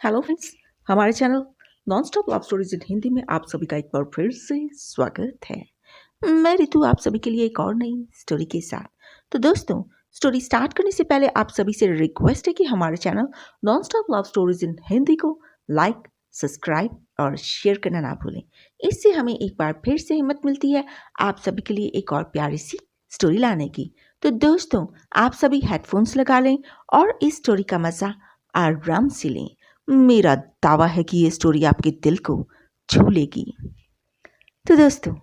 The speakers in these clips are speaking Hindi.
हेलो फ्रेंड्स, हमारे channel non stop love stories in Hindi में आप सभी का एक बार फिर से स्वागत है। मैं रितु आप सभी के लिए एक और नई स्टोरी के साथ। तो दोस्तों, स्टोरी स्टार्ट करने से पहले आप सभी से रिक्वेस्ट है कि हमारे channel non stop love stories in Hindi को लाइक, सब्सक्राइब और शेयर करना ना भूलें। इससे हमें एक बार फिर से हिम्मत मिलती है आप सभी के लिए एक और प्यारी सी स्टोरी लाने की। तो दोस्तों, आप सभी हेडफोन्स लगा लें और इस स्टोरी का मज़ा आराम से लें। मेरा दावा है कि ये स्टोरी आपके दिल को छू लेगी। तो दोस्तों,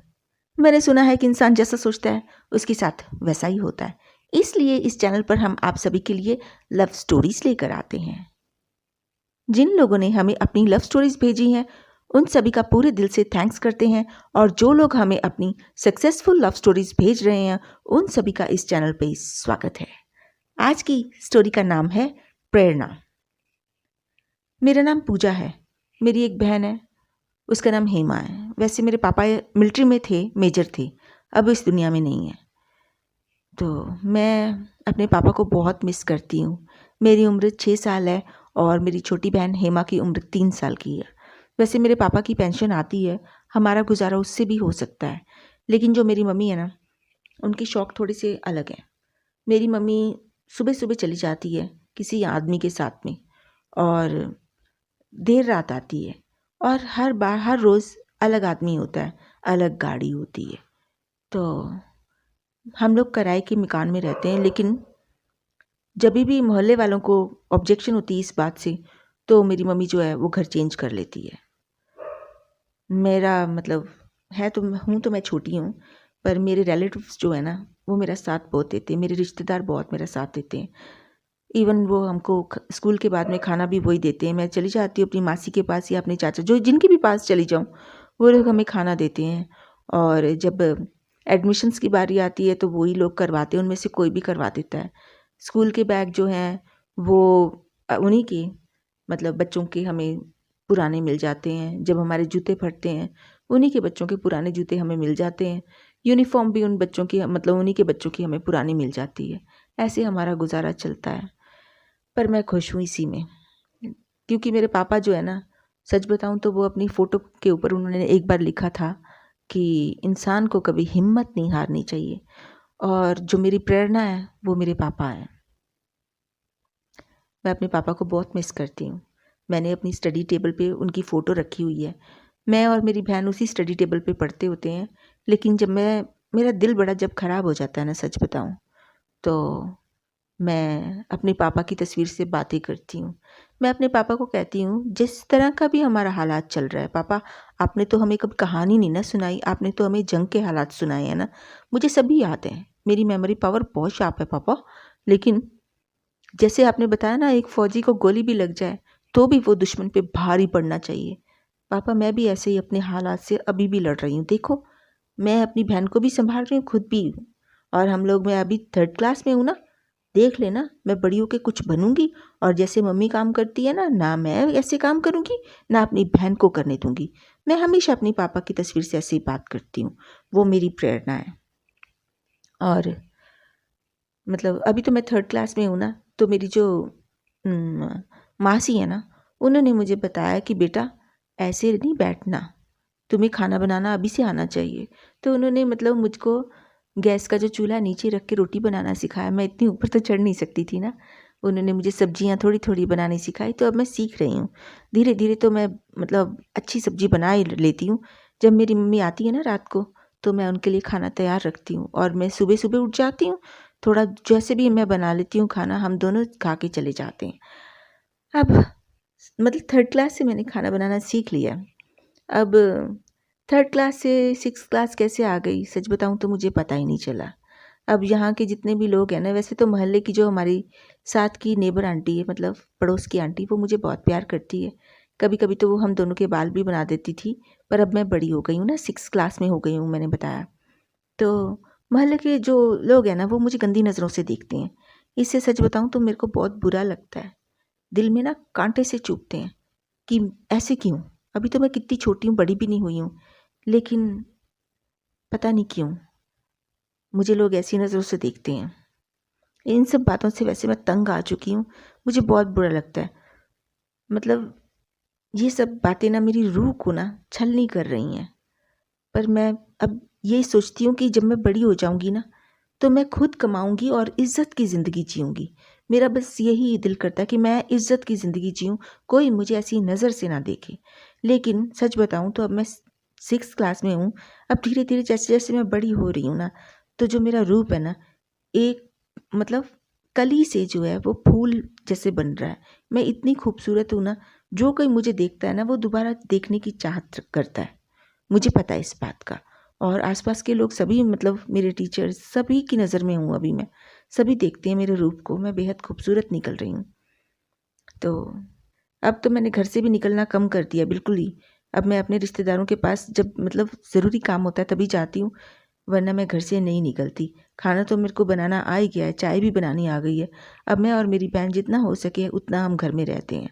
मैंने सुना है कि इंसान जैसा सोचता है उसके साथ वैसा ही होता है। इसलिए इस चैनल पर हम आप सभी के लिए लव स्टोरीज लेकर आते हैं। जिन लोगों ने हमें अपनी लव स्टोरीज भेजी हैं उन सभी का पूरे दिल से थैंक्स करते हैं, और जो लोग हमें अपनी सक्सेसफुल लव स्टोरीज भेज रहे हैं उन सभी का इस चैनल पर स्वागत है। आज की स्टोरी का नाम है प्रेरणा। मेरा नाम पूजा है। मेरी एक बहन है, उसका नाम हेमा है। वैसे मेरे पापा मिलिट्री में थे, मेजर थे, अब इस दुनिया में नहीं है। तो मैं अपने पापा को बहुत मिस करती हूँ। मेरी उम्र 6 साल है और मेरी छोटी बहन हेमा की उम्र 3 साल की है। वैसे मेरे पापा की पेंशन आती है, हमारा गुजारा उससे भी हो सकता है। लेकिन जो मेरी मम्मी है ना, उनके शौक़ थोड़े से अलग हैं। मेरी मम्मी सुबह सुबह चली जाती है किसी आदमी के साथ में और देर रात आती है, और हर बार हर रोज़ अलग आदमी होता है, अलग गाड़ी होती है। तो हम लोग किराए के मकान में रहते हैं, लेकिन जब भी मोहल्ले वालों को ऑब्जेक्शन होती है इस बात से, तो मेरी मम्मी जो है वो घर चेंज कर लेती है। मेरा मतलब है तो तो मैं छोटी हूँ, पर मेरे रिलेटिव्स जो है ना वो मेरा साथ बहुत देते हैं। मेरे रिश्तेदार बहुत मेरा साथ देते हैं। इवन वो हमको स्कूल के बाद में खाना भी वही देते हैं। मैं चली जाती हूँ अपनी मासी के पास या अपने चाचा, जो जिनके भी पास चली जाऊँ, वो लोग हमें खाना देते हैं। और जब एडमिशन्स की बारी आती है तो वही लोग करवाते हैं, उनमें से कोई भी करवा देता है। स्कूल के बैग जो हैं वो उन्हीं के, मतलब बच्चों के हमें पुराने मिल जाते हैं। जब हमारे जूते फटते हैं उन्हीं के बच्चों के पुराने जूते हमें मिल जाते हैं। यूनिफॉर्म भी उन बच्चों की, मतलब उन्हीं के बच्चों की हमें पुरानी मिल जाती है। ऐसे हमारा गुजारा चलता है। पर मैं खुश हूँ इसी में, क्योंकि मेरे पापा जो है ना, सच बताऊँ तो वो अपनी फ़ोटो के ऊपर उन्होंने एक बार लिखा था कि इंसान को कभी हिम्मत नहीं हारनी चाहिए, और जो मेरी प्रेरणा है वो मेरे पापा हैं। मैं अपने पापा को बहुत मिस करती हूँ। मैंने अपनी स्टडी टेबल पे उनकी फ़ोटो रखी हुई है। मैं और मेरी बहन उसी स्टडी टेबल पे पढ़ते होते हैं। लेकिन जब मेरा दिल बड़ा जब ख़राब हो जाता है ना, सच बताऊँ तो मैं अपने पापा की तस्वीर से बातें करती हूँ। मैं अपने पापा को कहती हूँ, जिस तरह का भी हमारा हालात चल रहा है पापा, आपने तो हमें कभी कहानी नहीं ना सुनाई, आपने तो हमें जंग के हालात सुनाए हैं ना। मुझे सभी याद हैं, मेरी मेमोरी पावर बहुत शार्प है पापा। लेकिन जैसे आपने बताया ना, एक फ़ौजी को गोली भी लग जाए तो भी वो दुश्मन पे भारी पड़ना चाहिए। पापा, मैं भी ऐसे ही अपने हालात से अभी भी लड़ रही हूँ। देखो, मैं अपनी बहन को भी संभाल रही हूँ, खुद भी हूँ, और मैं अभी 3rd क्लास में हूँ ना। देख लेना, मैं बड़ी होके कुछ बनूंगी, और जैसे मम्मी काम करती है ना मैं ऐसे काम करूंगी, ना अपनी बहन को करने दूंगी। मैं हमेशा अपनी पापा की तस्वीर से ऐसे ही बात करती हूँ। वो मेरी प्रेरणा है। और मतलब अभी तो मैं 3rd क्लास में हूँ ना, तो मेरी जो मासी है ना, उन्होंने मुझे बताया कि बेटा ऐसे नहीं बैठना, तुम्हें खाना बनाना अभी से आना चाहिए। तो उन्होंने मतलब मुझको गैस का जो चूल्हा नीचे रख के रोटी बनाना सिखाया। मैं इतनी ऊपर तो चढ़ नहीं सकती थी ना। उन्होंने मुझे सब्जियां थोड़ी थोड़ी बनानी सिखाई, तो अब मैं सीख रही हूँ धीरे धीरे। तो मैं मतलब अच्छी सब्जी बना ही लेती हूँ। जब मेरी मम्मी आती है ना रात को, तो मैं उनके लिए खाना तैयार रखती हूँ, और मैं सुबह सुबह उठ जाती हूँ, थोड़ा जैसे भी मैं बना लेती हूँ खाना, हम दोनों खा के चले जाते हैं। अब मतलब 3rd क्लास से मैंने खाना बनाना सीख लिया। अब 3rd क्लास से 6th क्लास कैसे आ गई, सच बताऊँ तो मुझे पता ही नहीं चला। अब यहाँ के जितने भी लोग हैं ना, वैसे तो मोहल्ले की जो हमारी साथ की नेबर आंटी है, मतलब पड़ोस की आंटी, वो मुझे बहुत प्यार करती है। कभी कभी तो वो हम दोनों के बाल भी बना देती थी। पर अब मैं बड़ी हो गई हूँ ना, 6th क्लास में हो गई हूँ, मैंने बताया। तो मोहल्ले के जो लोग हैं ना, वो मुझे गंदी नज़रों से देखते हैं। इससे सच बताऊँ तो मेरे को बहुत बुरा लगता है। दिल में ना कांटे से चुभते हैं कि ऐसे क्यों। अभी तो मैं कितनी छोटी हूँ, बड़ी भी नहीं हुई हूँ, लेकिन पता नहीं क्यों मुझे लोग ऐसी नज़रों से देखते हैं। इन सब बातों से वैसे मैं तंग आ चुकी हूँ। मुझे बहुत बुरा लगता है। मतलब ये सब बातें ना मेरी रूह को ना छलनी कर रही हैं। पर मैं अब ये सोचती हूँ कि जब मैं बड़ी हो जाऊँगी ना, तो मैं खुद कमाऊँगी और इज़्ज़त की ज़िंदगी जीऊँगी। मेरा बस यही दिल करता है कि मैं इज़्ज़त की ज़िंदगी जीऊँ, कोई मुझे ऐसी नज़र से ना देखे। लेकिन सच बताऊँ तो अब मैं 6th क्लास में हूँ। अब धीरे-धीरे जैसे-जैसे मैं बड़ी हो रही हूँ ना, तो जो मेरा रूप है ना, एक मतलब कली से जो है वो फूल जैसे बन रहा है। मैं इतनी खूबसूरत हूँ ना, जो कोई मुझे देखता है ना, वो दोबारा देखने की चाहत करता है। मुझे पता है इस बात का। और आसपास के लोग सभी मतलब मेरे टीचर्स सभी की नज़र में हूँ अभी मैं। सभी देखते हैं मेरे रूप को, मैं बेहद खूबसूरत निकल रही हूँ। तो अब तो मैंने घर से भी निकलना कम कर दिया बिल्कुल ही। अब मैं अपने रिश्तेदारों के पास जब मतलब ज़रूरी काम होता है तभी जाती हूँ, वरना मैं घर से नहीं निकलती। खाना तो मेरे को बनाना आ ही गया है, चाय भी बनानी आ गई है। अब मैं और मेरी बहन जितना हो सके उतना हम घर में रहते हैं।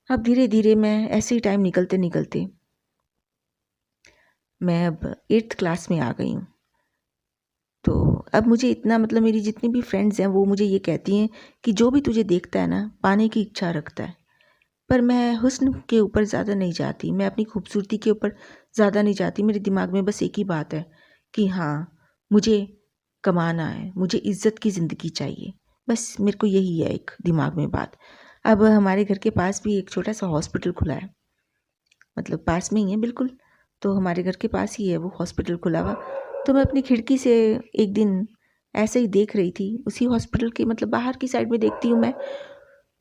अब धीरे-धीरे मैं ऐसे ही टाइम निकलते-निकलते मैं अब 8th क्लास में आ गई हूँ। तो अब मुझे इतना मतलब मेरी जितनी भी फ्रेंड्स हैं वो मुझे ये कहती हैं कि जो भी तुझे देखता है ना पाने की इच्छा रखता है। पर मैं हुस्न के ऊपर ज़्यादा नहीं जाती, मैं अपनी खूबसूरती के ऊपर ज़्यादा नहीं जाती। मेरे दिमाग में बस एक ही बात है कि हाँ, मुझे कमाना है, मुझे इज़्ज़त की ज़िंदगी चाहिए। बस मेरे को यही है एक दिमाग में बात। अब हमारे घर के पास भी एक छोटा-सा हॉस्पिटल खुला है, मतलब पास में ही है बिल्कुल। तो हमारे घर के पास ही है वो हॉस्पिटल खुला हुआ। तो मैं अपनी खिड़की से एक दिन ऐसे ही देख रही थी, उसी हॉस्पिटल के मतलब बाहर की साइड में देखती हूँ मैं,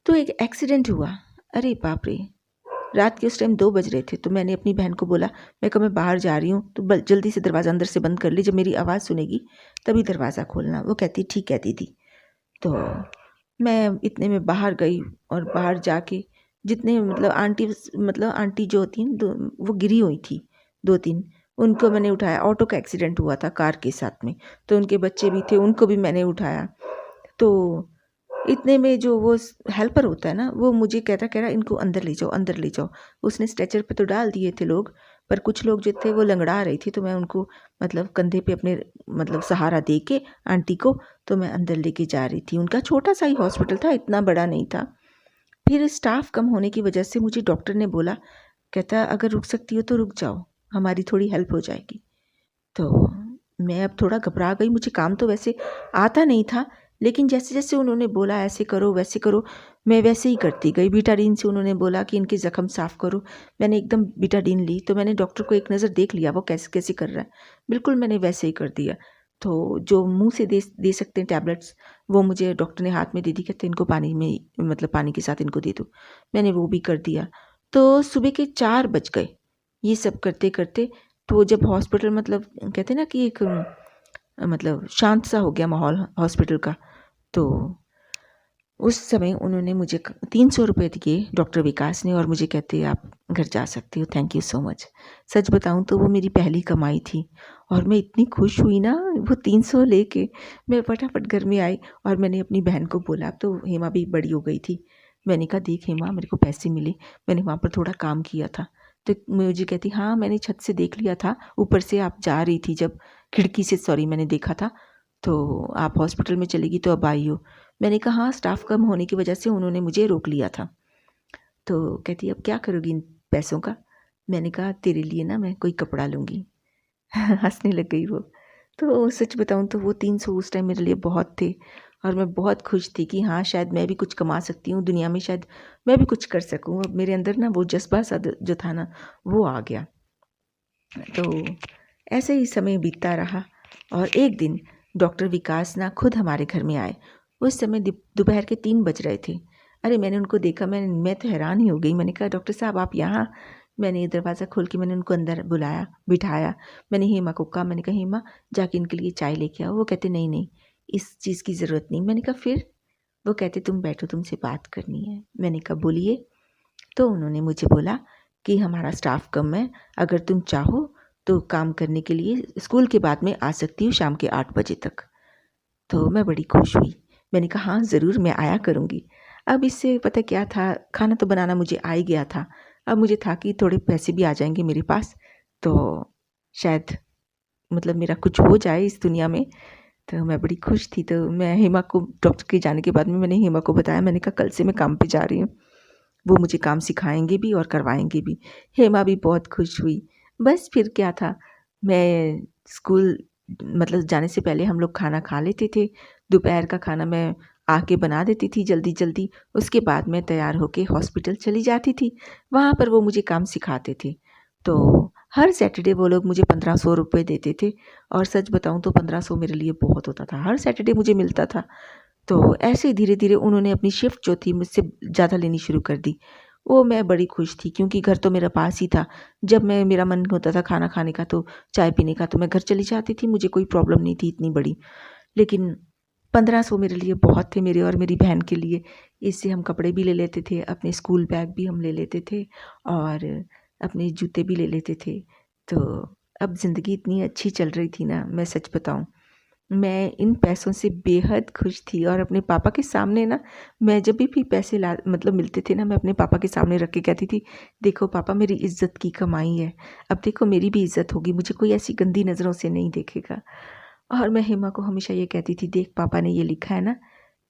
तो एक एक्सीडेंट हुआ। अरे बाप रे! रात के उस टाइम 2 बज रहे थे, तो मैंने अपनी बहन को बोला, मैं कहा मैं बाहर जा रही हूँ, तो ब जल्दी से दरवाज़ा अंदर से बंद कर ली, जब मेरी आवाज़ सुनेगी तभी दरवाज़ा खोलना। वो कहती ठीक है दीदी। तो मैं इतने में बाहर गई और बाहर जाके जितने मतलब आंटी जो होती हैं दो, वो गिरी हुई थी 2-3, उनको मैंने उठाया। ऑटो का एक्सीडेंट हुआ था कार के साथ में, तो उनके बच्चे भी थे, उनको भी मैंने उठाया। तो इतने में जो वो हेल्पर होता है ना, वो मुझे कह रहा इनको अंदर ले जाओ, अंदर ले जाओ। उसने स्ट्रेचर पे तो डाल दिए थे लोग, पर कुछ लोग जो थे वो लंगड़ा रही थी, तो मैं उनको मतलब कंधे पे अपने मतलब सहारा दे के आंटी को, तो मैं अंदर लेके जा रही थी। उनका छोटा-सा ही हॉस्पिटल था, इतना बड़ा नहीं था। फिर स्टाफ कम होने की वजह से मुझे डॉक्टर ने बोला, कहता अगर रुक सकती हो तो रुक जाओ, हमारी थोड़ी हेल्प हो जाएगी। तो मैं अब थोड़ा घबरा गई, मुझे काम तो वैसे आता नहीं था, लेकिन जैसे-जैसे उन्होंने बोला ऐसे करो, वैसे करो, मैं वैसे ही करती गई। बीटाडीन से उन्होंने बोला कि इनके ज़ख्म साफ़ करो, मैंने एकदम बीटाडीन ली, तो मैंने डॉक्टर को एक नज़र देख लिया वो कैसे-कैसे कर रहा है। बिल्कुल मैंने वैसे ही कर दिया। तो जो मुँह से दे सकते हैं टैबलेट्स, वो मुझे डॉक्टर ने हाथ में दे दी, कहते इनको पानी में मतलब पानी के साथ इनको दे दो। मैंने वो भी कर दिया। तो सुबह के 4 बज गए, ये सब करते-करते। तो जब हॉस्पिटल मतलब कहते हैं ना कि एक मतलब शांत सा हो गया माहौल हॉस्पिटल का, तो उस समय उन्होंने मुझे 300 रुपये दिए डॉक्टर विकास ने, और मुझे कहते आप घर जा सकती हो, थैंक यू सो मच। सच बताऊं तो वो मेरी पहली कमाई थी, और मैं इतनी खुश हुई ना वो 300 लेके। मैं फटाफट घर में आई और मैंने अपनी बहन को बोला, अब तो हेमा भी बड़ी हो गई थी। मैंने कहा देख हेमा, मेरे को पैसे मिले, मैंने वहाँ पर थोड़ा काम किया था। तो मुझे कहती हाँ मैंने छत से देख लिया था, ऊपर से आप जा रही थी जब, खिड़की से सॉरी मैंने देखा था, तो आप हॉस्पिटल में चलेगी तो अब आई हो। मैंने कहा हाँ स्टाफ कम होने की वजह से उन्होंने मुझे रोक लिया था। तो कहती अब क्या करोगी इन पैसों का? मैंने कहा तेरे लिए ना मैं कोई कपड़ा लूँगी। हँसने लग गई वो। तो सच बताऊँ तो वो 300 उस टाइम मेरे लिए बहुत थे, और मैं बहुत खुश थी कि हाँ शायद मैं भी कुछ कमा सकती हूँ दुनिया में, शायद मैं भी कुछ कर सकूँ। अब मेरे अंदर ना वो जज़्बा सा जो था ना वो आ गया। तो ऐसे ही समय बीतता रहा, और एक दिन डॉक्टर विकास ना खुद हमारे घर में आए। उस समय दोपहर के 3 बज रहे थे। अरे मैंने उनको देखा, मैं तो हैरान ही हो गई। मैंने कहा डॉक्टर साहब आप यहाँ? मैंने दरवाज़ा खोल के मैंने उनको अंदर बुलाया, बिठाया। मैंने हेमा को कहा, मैंने कहा हेमा जाके इनके लिए चाय लेके आओ। वो कहते नहीं नहीं इस चीज़ की ज़रूरत नहीं। मैंने कहा फिर? वो कहते तुम बैठो, तुमसे बात करनी है। मैंने कहा बोलिए। तो उन्होंने मुझे बोला कि हमारा स्टाफ कम है, अगर तुम चाहो तो काम करने के लिए स्कूल के बाद में आ सकती हो शाम के 8 बजे तक। तो मैं बड़ी खुश हुई। मैंने कहा हाँ ज़रूर मैं आया करूँगी। अब इससे पता क्या था, खाना तो बनाना मुझे आ ही गया था। अब मुझे था कि थोड़े पैसे भी आ जाएंगे मेरे पास, तो शायद मतलब मेरा कुछ हो जाए इस दुनिया में। तो मैं बड़ी खुश थी। तो मैं हेमा को डॉक्टर के जाने के बाद में मैंने हेमा को बताया, मैंने कहा कल से मैं काम पे जा रही हूँ। वो मुझे काम सिखाएंगे भी और करवाएंगे भी। हेमा भी बहुत खुश हुई। बस फिर क्या था, मैं स्कूल मतलब जाने से पहले हम लोग खाना खा लेते थे। दोपहर का खाना मैं आके बना देती थी जल्दी जल्दी। उसके बाद मैं तैयार होके हॉस्पिटल चली जाती थी। वहाँ पर वो मुझे काम सिखाते थे। तो हर सैटरडे वो लोग मुझे 1500 रुपये देते थे। और सच बताऊँ तो 1500 मेरे लिए बहुत होता था, हर सैटरडे मुझे मिलता था। तो ऐसे ही धीरे-धीरे उन्होंने अपनी शिफ्ट जो थी मुझसे ज़्यादा लेनी शुरू कर दी। वो मैं बड़ी खुश थी क्योंकि घर तो मेरा पास ही था। जब मेरा मन होता था खाना खाने का तो चाय पीने का तो मैं घर चली जाती थी, मुझे कोई प्रॉब्लम नहीं थी इतनी बड़ी। लेकिन 1500 मेरे लिए बहुत थे, मेरे और मेरी बहन के लिए। इससे हम कपड़े भी ले लेते थे, अपने स्कूल बैग भी हम ले लेते थे और अपने जूते भी ले लेते थे। तो अब ज़िंदगी इतनी अच्छी चल रही थी ना, मैं सच बताऊँ, मैं इन पैसों से बेहद खुश थी। और अपने पापा के सामने ना, मैं जब भी पैसे ला मतलब मिलते थे ना, मैं अपने पापा के सामने रख के कहती थी, देखो पापा मेरी इज़्ज़त की कमाई है, अब देखो मेरी भी इज़्ज़त होगी, मुझे कोई ऐसी गंदी नज़रों से नहीं देखेगा। और मैं हेमा को हमेशा ये कहती थी, देख पापा ने ये लिखा है ना,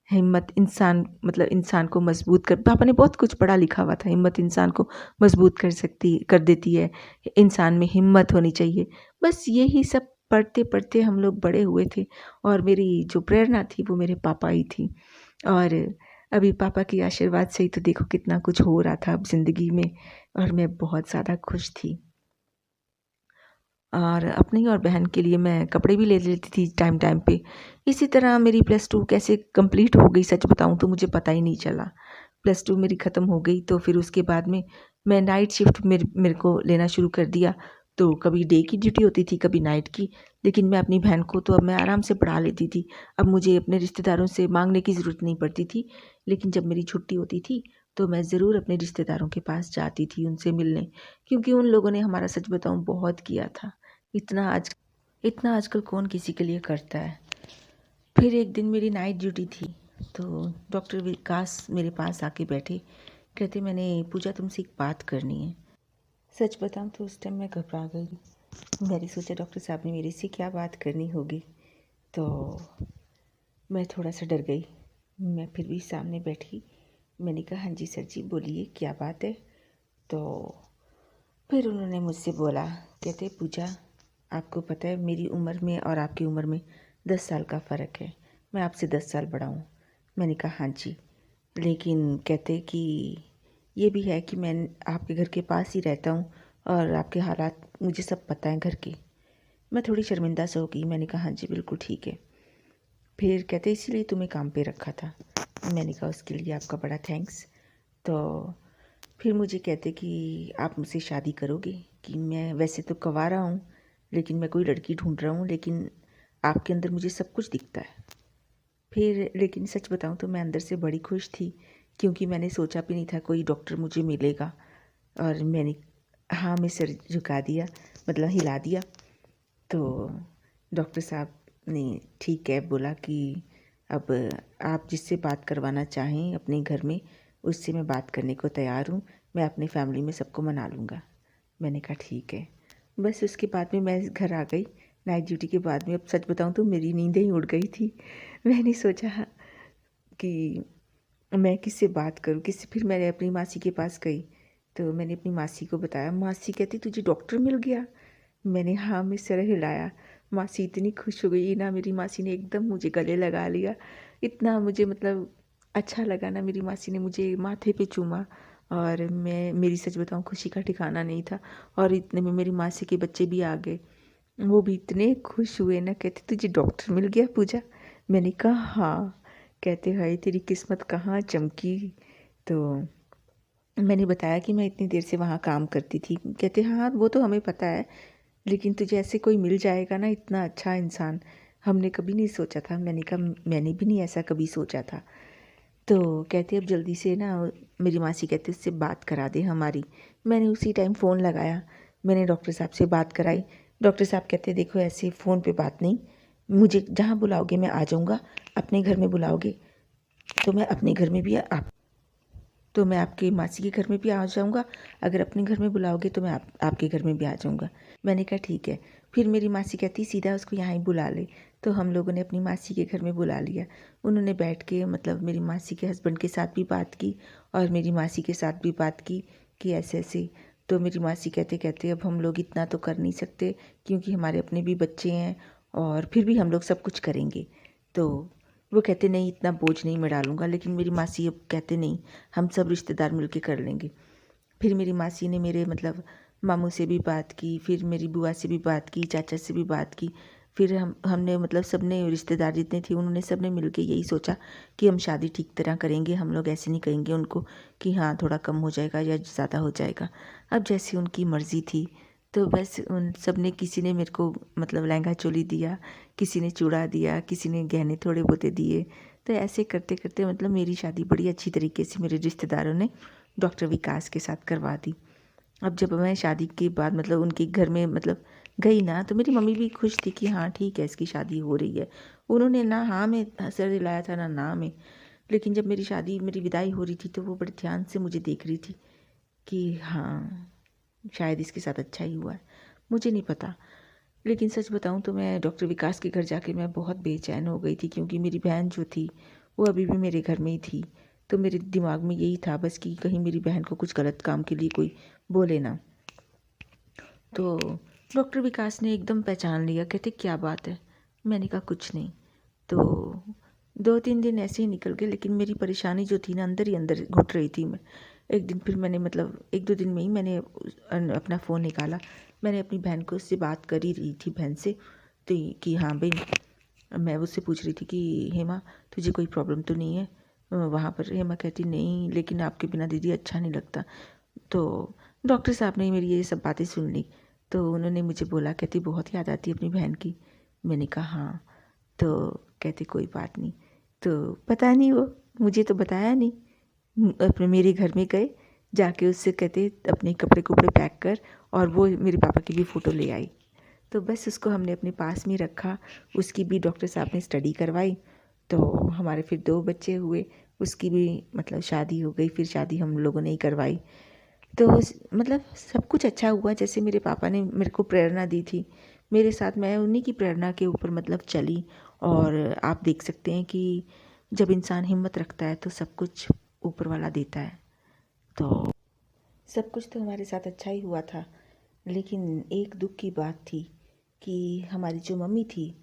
हिम्मत इंसान मतलब इंसान को मजबूत कर, पापा ने बहुत कुछ पढ़ा लिखा हुआ था, हिम्मत इंसान को मजबूत कर देती है, इंसान में हिम्मत होनी चाहिए। बस यही सब पढ़ते पढ़ते हम लोग बड़े हुए थे। और मेरी जो प्रेरणा थी वो मेरे पापा ही थी। और अभी पापा के आशीर्वाद से ही तो देखो कितना कुछ हो रहा था अब ज़िंदगी में। और मैं बहुत ज़्यादा खुश थी। और अपनी और बहन के लिए मैं कपड़े भी ले लेती थी टाइम टाइम पे। इसी तरह मेरी प्लस टू कैसे कंप्लीट हो गई सच बताऊँ तो मुझे पता ही नहीं चला। प्लस टू मेरी ख़त्म हो गई तो फिर उसके बाद में मैं नाइट शिफ्ट मेरे को लेना शुरू कर दिया। तो कभी डे की ड्यूटी होती थी, कभी नाइट की। लेकिन मैं अपनी बहन को तो अब मैं आराम से पढ़ा लेती थी। अब मुझे अपने रिश्तेदारों से मांगने की ज़रूरत नहीं पड़ती थी। लेकिन जब मेरी छुट्टी होती थी तो मैं ज़रूर अपने रिश्तेदारों के पास जाती थी उनसे मिलने, क्योंकि उन लोगों ने हमारा सच बताऊँ बहुत किया था। इतना आज इतना आजकल कौन किसी के लिए करता है। फिर एक दिन मेरी नाइट ड्यूटी थी तो डॉक्टर विकास मेरे पास आके बैठे, कहते मैंने पूजा तुमसे एक बात करनी है। सच बताऊं तो उस टाइम मैं घबरा गई। मैंने सोचा डॉक्टर साहब ने मेरे से क्या बात करनी होगी, तो मैं थोड़ा सा डर गई। मैं फिर भी सामने बैठी। मैंने कहा हाँ जी सर जी बोलिए क्या बात है। तो फिर उन्होंने मुझसे बोला, कहते पूजा आपको पता है मेरी उम्र में और आपकी उम्र में 10 साल का फ़र्क है, मैं आपसे 10 साल बड़ा हूँ। मैंने कहा हाँ जी, लेकिन कहते कि ये भी है कि मैं आपके घर के पास ही रहता हूँ और आपके हालात मुझे सब पता है घर के। मैं थोड़ी शर्मिंदा सा हो गई। मैंने कहा हाँ जी बिल्कुल ठीक है। फिर कहते इसीलिए तुम्हें काम पे रखा था। मैंने कहा उसके लिए आपका बड़ा थैंक्स। तो फिर मुझे कहते कि आप मुझसे शादी करोगे, कि मैं वैसे तो कँवारा हूँ लेकिन मैं कोई लड़की ढूंढ रहा हूँ, लेकिन आपके अंदर मुझे सब कुछ दिखता है। फिर लेकिन सच बताऊँ तो मैं अंदर से बड़ी खुश थी, क्योंकि मैंने सोचा भी नहीं था कोई डॉक्टर मुझे मिलेगा। और मैंने हाँ में सिर झुका दिया, मतलब हिला दिया। तो डॉक्टर साहब ने ठीक है बोला कि अब आप जिससे बात करवाना चाहें अपने घर में, उससे मैं बात करने को तैयार हूँ, मैं अपनी फैमिली में सबको मना लूँगा। मैंने कहा ठीक है। बस उसके बाद में मैं घर आ गई नाइट ड्यूटी के बाद में। अब सच बताऊँ तो मेरी नींदें ही उड़ गई थी। मैंने सोचा कि मैं किससे बात करूँ, किससे। फिर मैंने अपनी मासी के पास गई तो मैंने अपनी मासी को बताया। मासी कहती तुझे डॉक्टर मिल गया। मैंने हाँ में सिर हिलाया। मासी इतनी खुश हो गई ना, मेरी मासी ने एकदम मुझे गले लगा लिया। इतना मुझे मतलब अच्छा लगा ना, मेरी मासी ने मुझे माथे पे चूमा। और मेरी सच बताऊँ खुशी का ठिकाना नहीं था। और इतने में मेरी मासी के बच्चे भी आ गए, वो भी इतने खुश हुए ना, कहते तुझे डॉक्टर मिल गया पूजा। मैंने कहा हाँ। कहते हाय तेरी किस्मत कहाँ चमकी। तो मैंने बताया कि मैं इतनी देर से वहाँ काम करती थी। कहते हाँ वो तो हमें पता है, लेकिन तुझे ऐसे कोई मिल जाएगा ना इतना अच्छा इंसान, हमने कभी नहीं सोचा था। मैंने कहा मैंने भी नहीं ऐसा कभी सोचा था। तो कहते अब जल्दी से ना, मेरी मासी कहते उससे बात करा दे हमारी। मैंने उसी टाइम फ़ोन लगाया, मैंने डॉक्टर साहब से बात कराई। डॉक्टर साहब कहते देखो ऐसे फ़ोन पे बात नहीं, मुझे जहाँ बुलाओगे मैं आ जाऊँगा, अपने घर में बुलाओगे तो मैं अपने घर में भी तो मैं आपके मासी के घर में भी आ जाऊँगा, अगर अपने घर में बुलाओगे तो मैं आपके घर में भी आ जाऊँगा। मैंने कहा ठीक है। फिर मेरी मासी कहती सीधा उसको यहाँ ही बुला ले। तो हम लोगों ने अपनी मासी के घर में बुला लिया। उन्होंने बैठ के मतलब मेरी मासी के हस्बैंड के साथ भी बात की और मेरी मासी के साथ भी बात की कि ऐसे ऐसे। तो मेरी मासी कहते कहते अब हम लोग इतना तो कर नहीं सकते क्योंकि हमारे अपने भी बच्चे हैं और फिर भी हम लोग सब कुछ करेंगे। तो वो कहते नहीं इतना बोझ नहीं मैं डालूँगा, लेकिन मेरी मासी अब कहते नहीं हम सब रिश्तेदार मिल के कर लेंगे। फिर मेरी मासी ने मेरे मतलब मामू से भी बात की, फिर मेरी बुआ से भी बात की, चाचा से भी बात की। फिर हमने मतलब सबने रिश्तेदार जितने थे उन्होंने सबने मिल के यही सोचा कि हम शादी ठीक तरह करेंगे। हम लोग ऐसे नहीं कहेंगे उनको कि हाँ थोड़ा कम हो जाएगा या ज़्यादा हो जाएगा। अब जैसे उनकी मर्ज़ी थी तो बस उन सब ने, किसी ने मेरे को मतलब लहंगा चोली दिया, किसी ने चूड़ा दिया, किसी ने गहने थोड़े बहुते दिए। तो ऐसे करते करते मतलब मेरी शादी बड़ी अच्छी तरीके से मेरे रिश्तेदारों ने डॉक्टर विकास के साथ करवा दी। अब जब मैं शादी के बाद मतलब उनके घर में मतलब गई ना, तो मेरी मम्मी भी खुश थी कि हाँ ठीक है इसकी शादी हो रही है। उन्होंने ना हाँ में सर हिलाया था ना में। लेकिन जब मेरी विदाई हो रही थी तो वो बड़े ध्यान से मुझे देख रही थी कि हाँ शायद इसके साथ अच्छा ही हुआ है, मुझे नहीं पता। लेकिन सच बताऊं तो मैं डॉक्टर विकास के घर जाके मैं बहुत बेचैन हो गई थी क्योंकि मेरी बहन जो थी वो अभी भी मेरे घर में ही थी। तो मेरे दिमाग में यही था बस कि कहीं मेरी बहन को कुछ गलत काम के लिए कोई बोले ना। तो डॉक्टर विकास ने एकदम पहचान लिया, कहते क्या बात है। मैंने कहा कुछ नहीं। तो 2-3 दिन ऐसे ही निकल गए, लेकिन मेरी परेशानी जो थी ना अंदर ही अंदर घुट रही थी मैं। एक दिन फिर मैंने मतलब 1-2 दिन में ही मैंने अपना फ़ोन निकाला। मैंने अपनी बहन को उससे बात कर ही रही थी, बहन से, तो कि हाँ भाई, मैं उससे पूछ रही थी कि हेमा तुझे कोई प्रॉब्लम तो नहीं है वहाँ पर। हेमा कहती नहीं, लेकिन आपके बिना दीदी अच्छा नहीं लगता। तो डॉक्टर साहब ने मेरी ये सब बातें सुन ली। तो उन्होंने मुझे बोला, कहती बहुत याद आती है अपनी बहन की। मैंने कहा हाँ। तो कहते कोई बात नहीं। तो पता नहीं वो मुझे तो बताया नहीं। अपने मेरे घर में गए, जाके उससे कहते अपने कपड़े कुपड़े पैक कर, और वो मेरे पापा की भी फ़ोटो ले आई। तो बस उसको हमने अपने पास में रखा। उसकी भी डॉक्टर साहब ने स्टडी करवाई। तो हमारे फिर 2 बच्चे हुए। उसकी भी मतलब शादी हो गई, फिर शादी हम लोगों ने ही करवाई। तो मतलब सब कुछ अच्छा हुआ। जैसे मेरे पापा ने मेरे को प्रेरणा दी थी, मेरे साथ मैं उन्हीं की प्रेरणा के ऊपर मतलब चली। और आप देख सकते हैं कि जब इंसान हिम्मत रखता है तो सब कुछ ऊपर वाला देता है। तो सब कुछ तो हमारे साथ अच्छा ही हुआ था, लेकिन एक दुख की बात थी कि हमारी जो मम्मी थी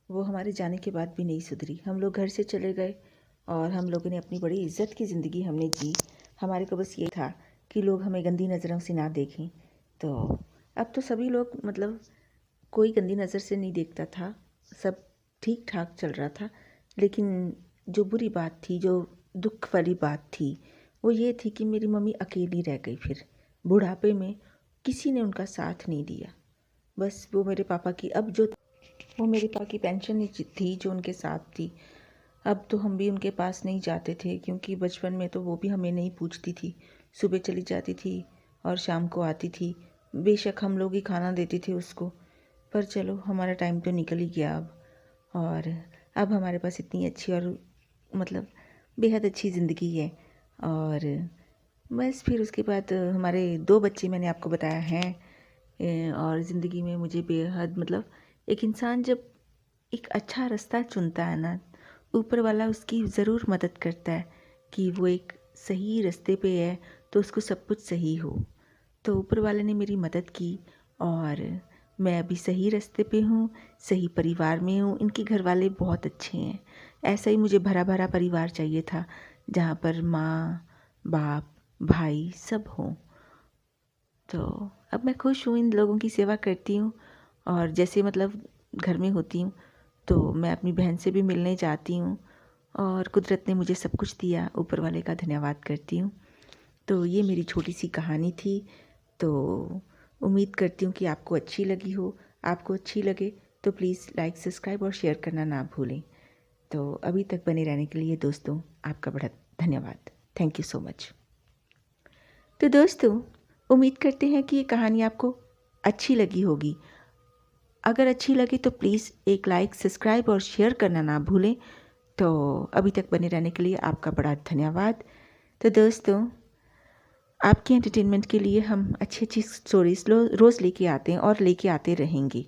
वो हमारे जाने के बाद भी नहीं सुधरी। हम लोग घर से चले गए और हम लोगों ने अपनी बड़ी इज्जत की ज़िंदगी हमने जी। हमारे को बस ये था कि लोग हमें गंदी नज़रों से ना देखें। तो अब तो सभी लोग मतलब कोई गंदी नज़र से नहीं देखता था, सब ठीक ठाक चल रहा था। लेकिन जो बुरी बात थी, जो दुख वाली बात थी, वो ये थी कि मेरी मम्मी अकेली रह गई। फिर बुढ़ापे में किसी ने उनका साथ नहीं दिया। बस वो मेरे पापा की पेंशन ही थी जो उनके साथ थी। अब तो हम भी उनके पास नहीं जाते थे क्योंकि बचपन में तो वो भी हमें नहीं पूछती थी। सुबह चली जाती थी और शाम को आती थी। बेशक हम लोग ही खाना देते थे उसको, पर चलो हमारा टाइम तो निकल ही गया अब। और अब हमारे पास इतनी अच्छी और मतलब बेहद अच्छी ज़िंदगी है। और बस फिर उसके बाद हमारे 2 बच्चे मैंने आपको बताया हैं। और ज़िंदगी में मुझे बेहद मतलब एक इंसान जब एक अच्छा रास्ता चुनता है ना, ऊपर वाला उसकी ज़रूर मदद करता है कि वो एक सही रास्ते पे है तो उसको सब कुछ सही हो। तो ऊपर वाले ने मेरी मदद की और मैं अभी सही रास्ते पे हूँ, सही परिवार में हूँ। इनके घर वाले बहुत अच्छे हैं। ऐसा ही मुझे भरा भरा परिवार चाहिए था जहाँ पर माँ, बाप, भाई सब हों। तो अब मैं खुश हूँ, इन लोगों की सेवा करती हूँ। और जैसे मतलब घर में होती हूँ तो मैं अपनी बहन से भी मिलने जाती हूँ। और कुदरत ने मुझे सब कुछ दिया, ऊपर वाले का धन्यवाद करती हूँ। तो ये मेरी छोटी सी कहानी थी। तो उम्मीद करती हूँ कि आपको अच्छी लगी हो। आपको अच्छी लगे तो प्लीज़ लाइक, सब्सक्राइब और शेयर करना ना भूलें। तो अभी तक बने रहने के लिए दोस्तों आपका बड़ा धन्यवाद। Thank you so much. तो दोस्तों उम्मीद करते हैं कि ये कहानी आपको अच्छी लगी होगी। अगर अच्छी लगे तो प्लीज़ एक लाइक, सब्सक्राइब और शेयर करना ना भूलें। तो अभी तक बने रहने के लिए आपका बड़ा धन्यवाद। तो दोस्तों आपके एंटरटेनमेंट के लिए हम अच्छी अच्छी स्टोरीज़ रोज़ लेके आते हैं और लेके आते रहेंगे।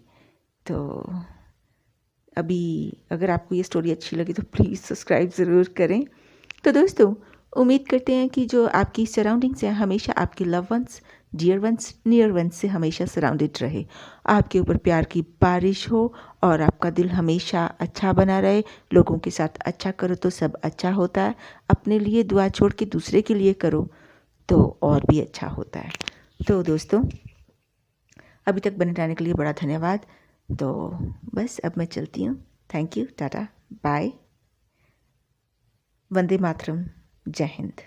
तो अभी अगर आपको ये स्टोरी अच्छी लगी तो प्लीज़ सब्सक्राइब ज़रूर करें। तो दोस्तों, उम्मीद करते हैं कि जो आपकी सराउंडिंग्स हैं हमेशा आपके loved ones, dear ones, near ones से हमेशा सराउंडेड रहे। आपके ऊपर प्यार की बारिश हो और आपका दिल हमेशा अच्छा बना रहे। लोगों के साथ अच्छा करो तो सब अच्छा होता है। अपने लिए दुआ छोड़ के दूसरे के लिए करो तो और भी अच्छा होता है। तो दोस्तों, अभी तक बने रहने के लिए बड़ा धन्यवाद। तो बस अब मैं चलती हूँ। Thank you, Tata, bye, Vande Mataram, जय हिंद।